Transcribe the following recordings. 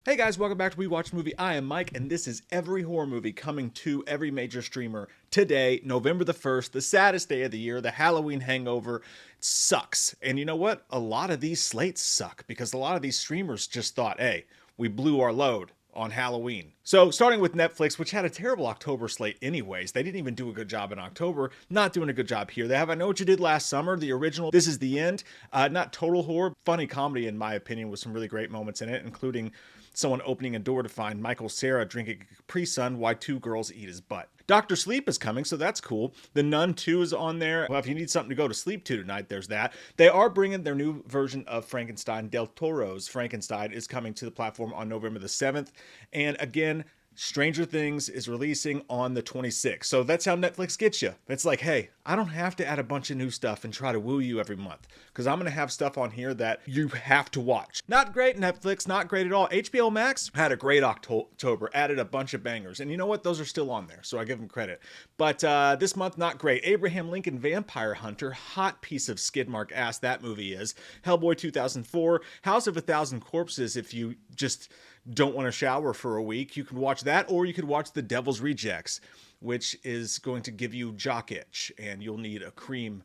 Hey guys, welcome back to We Watch Movie. I am Mike, and this is every horror movie coming to every major streamer today, November the 1st, the saddest day of the year, the Halloween hangover. It sucks. And you know what? A lot of these slates suck because a lot of these streamers just thought, hey, we blew our load on Halloween. So starting with Netflix, which had a terrible October slate anyways. They didn't even do a good job in October. Not doing a good job here. They have I Know What You Did Last Summer, the original This Is the End. Not total horror, funny comedy in my opinion, with some really great moments in it, including someone opening a door to find Michael Cera drinking a Capri Sun while two girls eat his butt. Dr. Sleep is coming, so that's cool. The Nun 2 is on there. Well, if you need something to go to sleep to tonight, there's that. They are bringing their new version of Frankenstein. Del Toro's Frankenstein is coming to the platform on November the 7th. And again, Stranger Things is releasing on the 26th. So that's how Netflix gets you. It's like, hey, I don't have to add a bunch of new stuff and try to woo you every month, because I'm going to have stuff on here that you have to watch. Not great, Netflix, not great at all. HBO Max had a great October, added a bunch of bangers. And you know what? Those are still on there, so I give them credit. But this month, not great. Abraham Lincoln Vampire Hunter, hot piece of skid mark ass that movie is. Hellboy 2004, House of a Thousand Corpses, if you just don't want to shower for a week, you can watch that, or you could watch The Devil's Rejects, which is going to give you jock itch, and you'll need a cream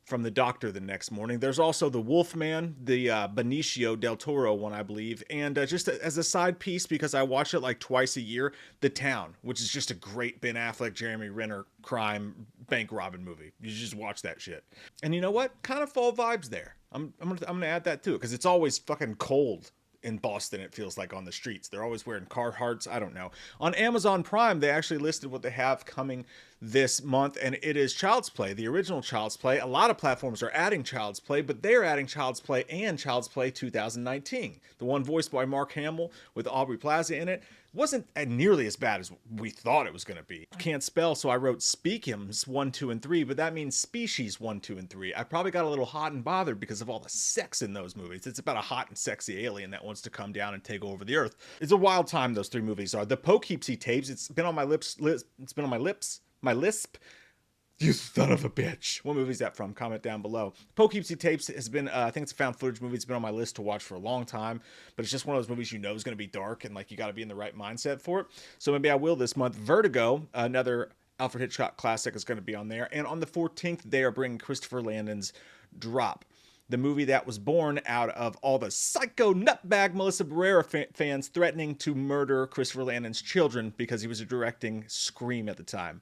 from the doctor the next morning. There's also The Wolfman, the Benicio del Toro one, I believe, and just as a side piece, because I watch it like twice a year, The Town, which is just a great Ben Affleck, Jeremy Renner crime bank robbing movie. You just watch that shit. And you know what? Kind of fall vibes there. I'm gonna add that too, because it's always fucking cold in Boston, it feels like, on the streets. They're always wearing Carhartts. I don't know. On Amazon Prime, they actually listed what they have coming this month, and it is Child's Play, the original Child's Play. A lot of platforms are adding Child's Play, but they're adding Child's Play and Child's Play 2019. The one voiced by Mark Hamill with Aubrey Plaza in it wasn't nearly as bad as we thought it was going to be. Can't spell, so I wrote Speakums 1, 2, and 3, but that means Species 1, 2, and 3. I probably got a little hot and bothered because of all the sex in those movies. It's about a hot and sexy alien that wants to come down and take over the earth. It's a wild time, those three movies are. The Poughkeepsie tapes, it's been on my lips, my lisp. You son of a bitch. What movie is that from? Comment down below. Poughkeepsie Tapes has been, I think it's a found footage movie. It's been on my list to watch for a long time, but it's just one of those movies you know is going to be dark, and like you got to be in the right mindset for it. So maybe I will this month. Vertigo, another Alfred Hitchcock classic, is going to be on there. And on the 14th, they are bringing Christopher Landon's Drop, the movie that was born out of all the psycho nutbag Melissa Barrera fans threatening to murder Christopher Landon's children because he was directing Scream at the time.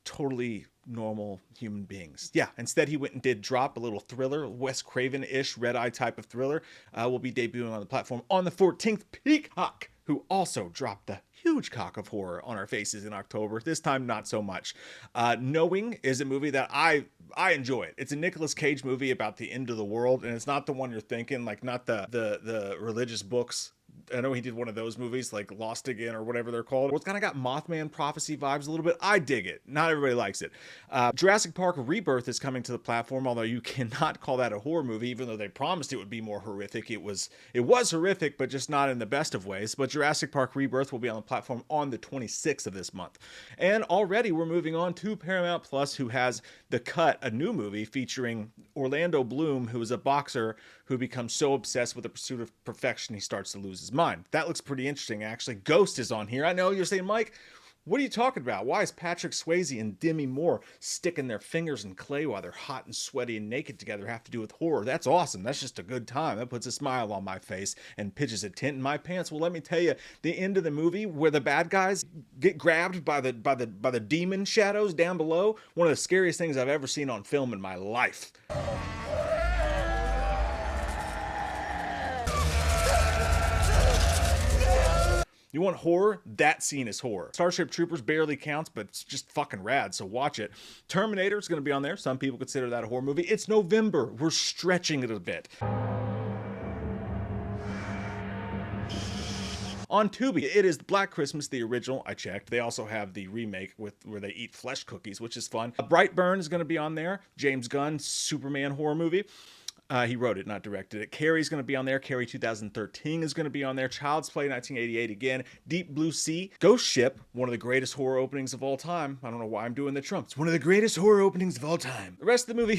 Totally normal human beings. Yeah, instead he went and did Drop, a little thriller, Wes Craven-ish, Red Eye type of thriller. Will be debuting on the platform on the 14th. Peacock, who also dropped the huge cock of horror on our faces in October. This time, not so much. Knowing is a movie that I enjoy it. It's a Nicolas Cage movie about the end of the world, and it's not the one you're thinking, like not the religious books. I know he did one of those movies, like Lost Again or whatever they're called. It's kind of got Mothman prophecy vibes a little bit. I dig it. Not everybody likes it. Jurassic Park Rebirth is coming to the platform, although you cannot call that a horror movie, even though they promised it would be more horrific. It was horrific, but just not in the best of ways. But Jurassic Park Rebirth will be on the platform on the 26th of this month. And already we're moving on to Paramount Plus, who has The Cut, a new movie featuring Orlando Bloom, who is a boxer who becomes so obsessed with the pursuit of perfection he starts to lose his mind. That looks pretty interesting, actually. Ghost is on here. I know you're saying, Mike, what are you talking about? Why is Patrick Swayze and Demi Moore sticking their fingers in clay while they're hot and sweaty and naked together have to do with horror? That's awesome. That's just a good time. That puts a smile on my face and pitches a tent in my pants. Well, let me tell you, the end of the movie where the bad guys get grabbed by the demon shadows down below, one of the scariest things I've ever seen on film in my life. You want horror? That scene is horror. Starship Troopers barely counts, but it's just fucking rad, so watch it. Terminator is going to be on there. Some people consider that a horror movie. It's November. We're stretching it a bit. On Tubi, it is Black Christmas, the original. I checked. They also have the remake where they eat flesh cookies, which is fun. Brightburn is going to be on there. James Gunn, Superman horror movie. He wrote it, not directed it. Carrie's going to be on there. Carrie 2013 is going to be on there. Child's Play 1988 again. Deep Blue Sea. Ghost Ship, one of the greatest horror openings of all time. I don't know why I'm doing the Trump. It's one of the greatest horror openings of all time. The rest of the movie,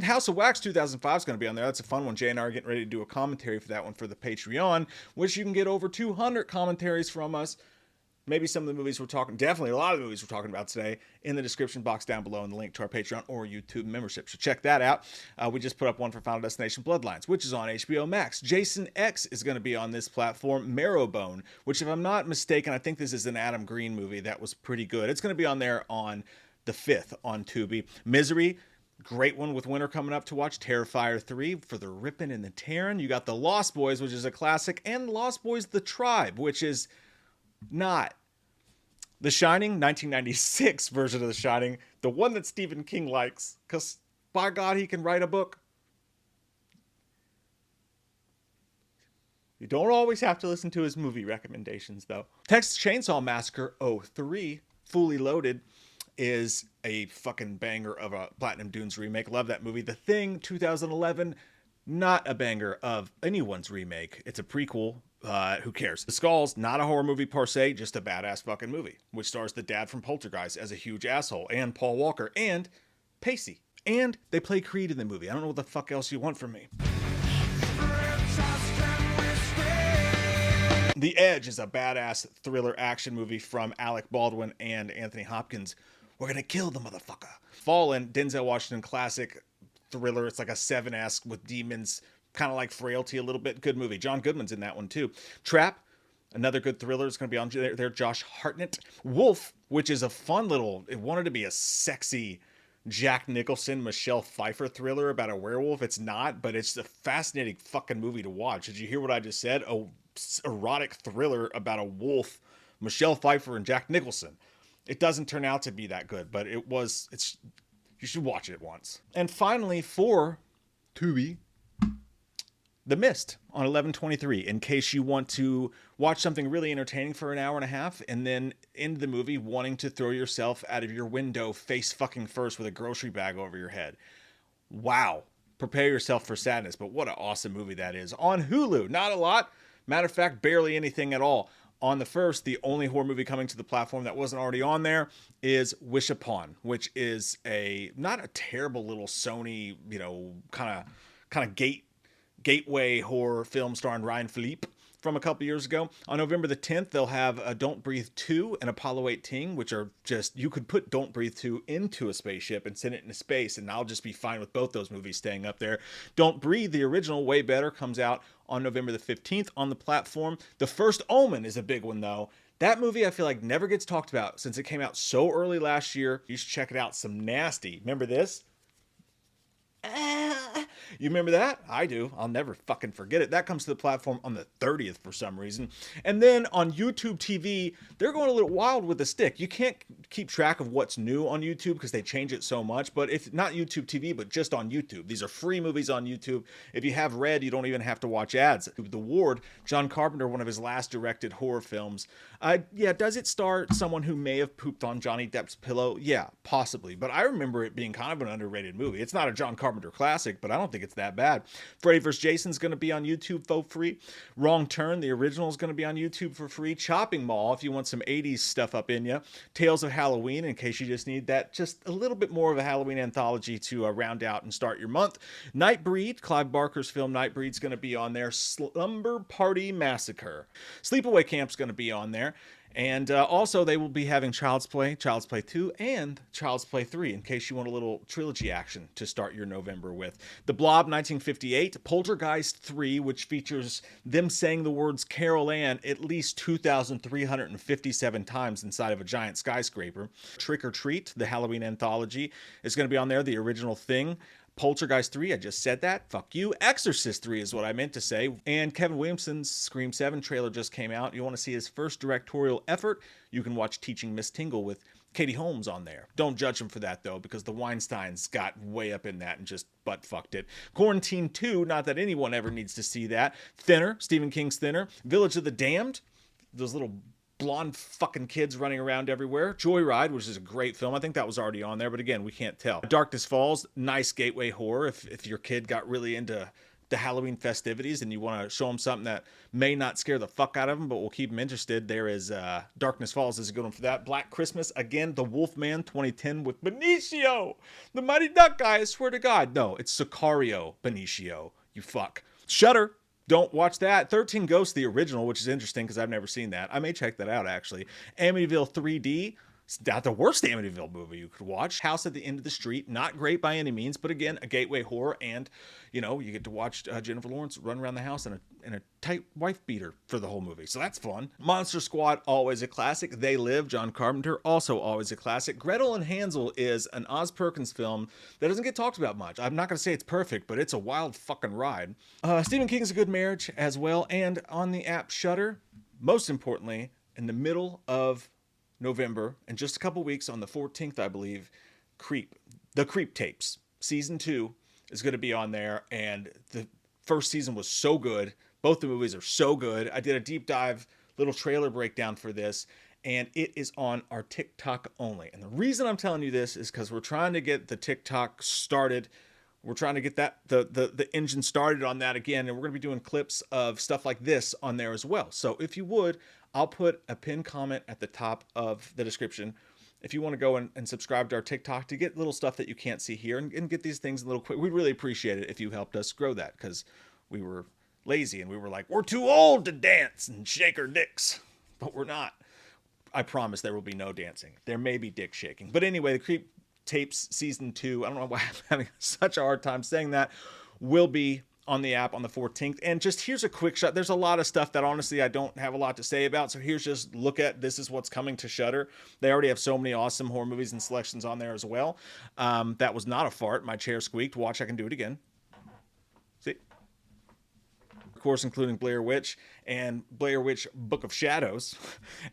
House of Wax 2005 is going to be on there. That's a fun one. Jay and I are getting ready to do a commentary for that one for the Patreon, which you can get over 200 commentaries from us. Maybe some of the movies we're talking, definitely a lot of the movies we're talking about today, in the description box down below in the link to our Patreon or YouTube membership. So check that out. We just put up one for Final Destination Bloodlines, which is on HBO Max. Jason X is going to be on this platform. Marrowbone, which if I'm not mistaken, I think this is an Adam Green movie that was pretty good. It's going to be on there on the 5th on Tubi. Misery, great one with winter coming up to watch. Terrifier 3 for the ripping and the tearing. You got The Lost Boys, which is a classic, and Lost Boys The Tribe, which is not The Shining, 1996 version of The Shining, the one that Stephen King likes, because by God, he can write a book. You don't always have to listen to his movie recommendations, though. Texas Chainsaw Massacre 03, Fully Loaded, is a fucking banger of a Platinum Dunes remake. Love that movie. The Thing, 2011, not a banger of anyone's remake. It's a prequel. Who cares? The Skulls, not a horror movie per se, just a badass fucking movie, which stars the dad from Poltergeist as a huge asshole, and Paul Walker, and Pacey. And they play Creed in the movie. I don't know what the fuck else you want from me. The Edge is a badass thriller action movie from Alec Baldwin and Anthony Hopkins. We're gonna kill the motherfucker. Fallen, Denzel Washington classic thriller. It's like a Seven-esque with demons, kind of like Frailty a little bit. Good movie. John Goodman's in that one too. Trap, another good thriller, is going to be on there. Josh Hartnett. Wolf, which is a fun little, it wanted to be a sexy Jack Nicholson, Michelle Pfeiffer thriller about a werewolf. It's not, but it's a fascinating fucking movie to watch. Did you hear what I just said? A erotic thriller about a wolf, Michelle Pfeiffer and Jack Nicholson. It doesn't turn out to be that good, but you should watch it once. And finally, for Tubi, The Mist on 11/23, in case you want to watch something really entertaining for an hour and a half and then end the movie wanting to throw yourself out of your window face fucking first with a grocery bag over your head. Wow. Prepare yourself for sadness, but what an awesome movie that is. On Hulu, not a lot. Matter of fact, barely anything at all. On the 1st, the only horror movie coming to the platform that wasn't already on there is Wish Upon, which is not a terrible little Sony, kind of gateway horror film starring Ryan Philippe from a couple years ago. On November the 10th, they'll have Don't Breathe 2 and Apollo 18, which are just, you could put Don't Breathe 2 into a spaceship and send it into space, and I'll just be fine with both those movies staying up there. Don't Breathe, the original, way better, comes out on November the 15th on the platform. The First Omen is a big one, though. That movie, I feel like, never gets talked about since it came out so early last year. You should check it out. Some nasty. Remember this? You remember that? I do. I'll never fucking forget it. That comes to the platform on the 30th for some reason. And then on YouTube TV, they're going a little wild with the stick. You can't keep track of what's new on YouTube because they change it so much. But if not YouTube TV, but just on YouTube. These are free movies on YouTube. If you have Red, you don't even have to watch ads. The Ward, John Carpenter, one of his last directed horror films. Does it star someone who may have pooped on Johnny Depp's pillow? Yeah, possibly. But I remember it being kind of an underrated movie. It's not a John Carpenter classic, but I don't think it's that bad. Freddy vs. Jason's going to be on YouTube for free. Wrong Turn, the original, is going to be on YouTube for free. Chopping Mall, if you want some 80s stuff up in you. Tales of Halloween, in case you just need that, just a little bit more of a Halloween anthology to round out and start your month. Nightbreed, Clive Barker's film Nightbreed's going to be on there. Slumber Party Massacre. Sleepaway Camp's going to be on there. And also, they will be having Child's Play 2, and Child's Play 3, in case you want a little trilogy action to start your November with. The Blob, 1958. Poltergeist 3, which features them saying the words Carol Ann at least 2,357 times inside of a giant skyscraper. Trick or Treat, the Halloween anthology, is going to be on there. The Original Thing. Poltergeist 3, I just said that. Fuck you. Exorcist 3 is what I meant to say. And Kevin Williamson's Scream 7 trailer just came out. You want to see his first directorial effort? You can watch Teaching Miss Tingle with Katie Holmes on there. Don't judge him for that, though, because the Weinsteins got way up in that and just butt-fucked it. Quarantine 2, not that anyone ever needs to see that. Thinner, Stephen King's Thinner. Village of the Damned, those little blonde fucking kids running around everywhere. Joyride, which is a great film. I think that was already on there, but again, we can't tell. Darkness Falls, nice gateway horror if your kid got really into the Halloween festivities and you want to show them something that may not scare the fuck out of them, but will keep them interested. There is Darkness Falls is a good one for that. Black Christmas, again, The Wolfman 2010 with Benicio, the Mighty Duck guy, I swear to God. No, it's Sicario Benicio, you fuck. Shudder, don't watch that. 13 Ghosts, the original, which is interesting because I've never seen that. I may check that out, actually. Amityville 3D, it's not the worst Amityville movie you could watch. House at the End of the Street, not great by any means, but again, a gateway horror, and you know, you get to watch Jennifer Lawrence run around the house in a tight wife beater for the whole movie, so that's fun. Monster Squad, always a classic. They Live, John Carpenter, also always a classic. Gretel and Hansel is an Oz Perkins film that doesn't get talked about much. I'm not going to say it's perfect, but it's a wild fucking ride. Stephen King's A Good Marriage as well, and on the app Shudder, most importantly, in the middle of November, in just a couple weeks, on the 14th, I believe, The Creep Tapes, season 2 is going to be on there, and the first season was so good. Both the movies are so good. I did a deep dive little trailer breakdown for this, and it is on our TikTok only. And the reason I'm telling you this is because we're trying to get the TikTok started. We're trying to get that the engine started on that again, and we're going to be doing clips of stuff like this on there as well. So if you would, I'll put a pinned comment at the top of the description if you want to go and subscribe to our TikTok to get little stuff that you can't see here and get these things a little quick. We'd really appreciate it if you helped us grow that, because we were lazy and we were like, we're too old to dance and shake our dicks, but we're not. I promise there will be no dancing. There may be dick shaking. But anyway, The Creep Tapes season 2, I don't know why I'm having such a hard time saying that, will be on the app on the 14th. And just here's a quick shot. There's a lot of stuff that honestly I don't have a lot to say about. So here's just look at, this is what's coming to Shudder. They already have so many awesome horror movies and selections on there as well. That was not a fart. My chair squeaked. Watch, I can do it again. See? Of course, including Blair Witch and Blair Witch Book of Shadows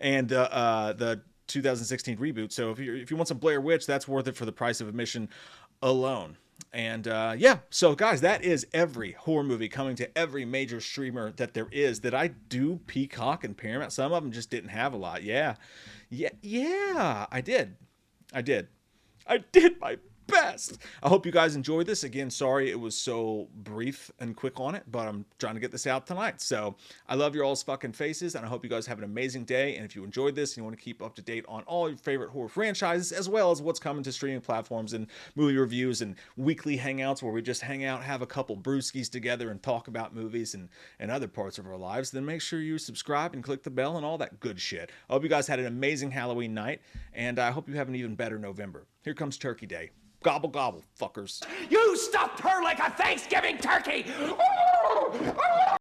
and the 2016 reboot. So if you want some Blair Witch, that's worth it for the price of admission alone. And yeah, so guys, that is every horror movie coming to every major streamer that there is. That I do Peacock and Paramount. Some of them just didn't have a lot. Yeah, I did my best. I hope you guys enjoyed this. Again, sorry it was so brief and quick on it, but I'm trying to get this out tonight. So I love your all's fucking faces, and I hope you guys have an amazing day. And if you enjoyed this and you want to keep up to date on all your favorite horror franchises, as well as what's coming to streaming platforms and movie reviews and weekly hangouts where we just hang out, have a couple brewskis together and talk about movies and other parts of our lives, then make sure you subscribe and click the bell and all that good shit. I hope you guys had an amazing Halloween night, and I hope you have an even better November. Here comes Turkey Day. Gobble, gobble, fuckers. You stuffed her like a Thanksgiving turkey!